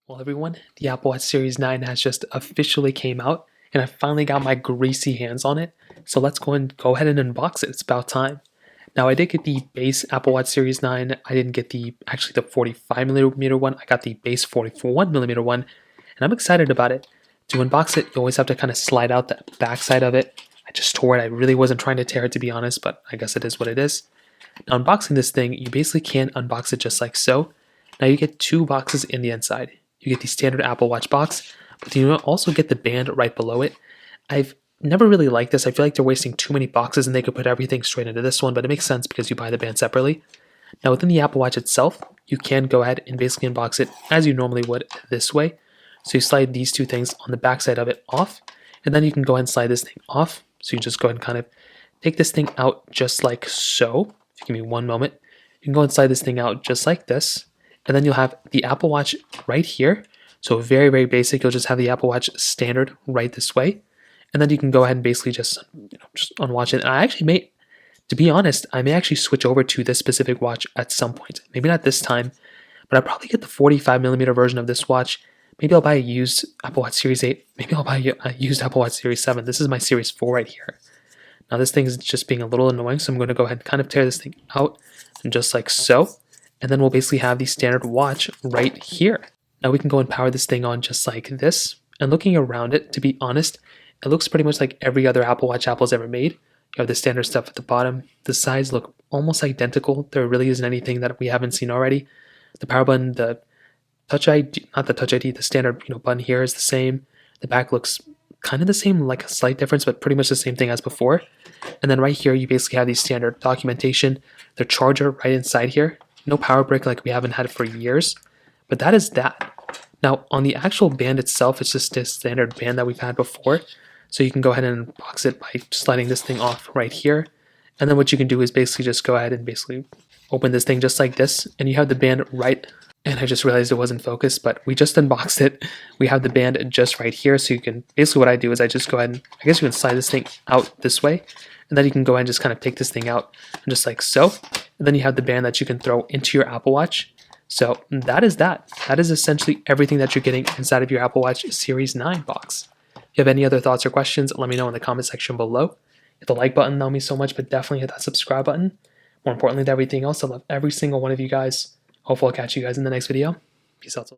Well, everyone, the Apple Watch Series 9 has just officially came out, and I finally got my greasy hands on it. So let's go ahead and unbox it. It's about time. Now, I did get the base Apple Watch Series 9. I didn't get the 45 millimeter one. I got the base 41 millimeter one, and I'm excited about it. To unbox it, you always have to kind of slide out the backside of it. I just tore it. I really wasn't trying to tear it, to be honest, but I guess it is what it is. Now, unboxing this thing, you basically can unbox it just like so. Now, you get two boxes in the inside. You get the standard Apple Watch box, but you also get the band right below it. I've never really liked this. I feel like they're wasting too many boxes and they could put everything straight into this one, but it makes sense because you buy the band separately. Now, within the Apple Watch itself, you can go ahead and basically unbox it as you normally would this way. So you slide these two things on the back side of it off, and then you can go ahead and slide this thing off. So you just go ahead and kind of take this thing out just like so. If you give me one moment, you can go and slide this thing out just like this. And then you'll have the Apple Watch right here. So very, very basic. You'll just have the Apple Watch standard right this way. And then you can go ahead and basically just unwatch it. And I actually may, to be honest, I may actually switch over to this specific watch at some point. Maybe not this time, but I'll probably get the 45 millimeter version of this watch. Maybe I'll buy a used Apple Watch Series 8. Maybe I'll buy a used Apple Watch Series 7. This is my Series 4 right here. Now this thing is just being a little annoying, so I'm going to go ahead and kind of tear this thing out just like so. And then we'll basically have the standard watch right here. Now we can go and power this thing on just like this. And looking around it, to be honest, it looks pretty much like every other Apple Watch Apple's ever made. You have the standard stuff at the bottom. The sides look almost identical. There really isn't anything that we haven't seen already. The power button, the Touch ID, not the Touch ID, the standard button here is the same. The back looks kind of the same, like a slight difference, but pretty much the same thing as before. And then right here, you basically have the standard documentation, the charger right inside here. No power brick like we haven't had for years, but that is that. Now, on the actual band itself, it's just this standard band that we've had before. So you can go ahead and unbox it by sliding this thing off right here. And then what you can do is basically just go ahead and basically open this thing just like this, and you have the band right. And I just realized it wasn't focused, but we just unboxed it. We have the band just right here. So you can, basically what I do is I just go ahead and, I guess you can slide this thing out this way. And then you can go ahead and just kind of take this thing out just like so. And then you have the band that you can throw into your Apple Watch. So that is that. That is essentially everything that you're getting inside of your Apple Watch Series 9 box. If you have any other thoughts or questions, let me know in the comment section below. Hit the like button, that'll mean so much, but definitely hit that subscribe button. More importantly than everything else, I love every single one of you guys. Hopefully I'll catch you guys in the next video. Peace out.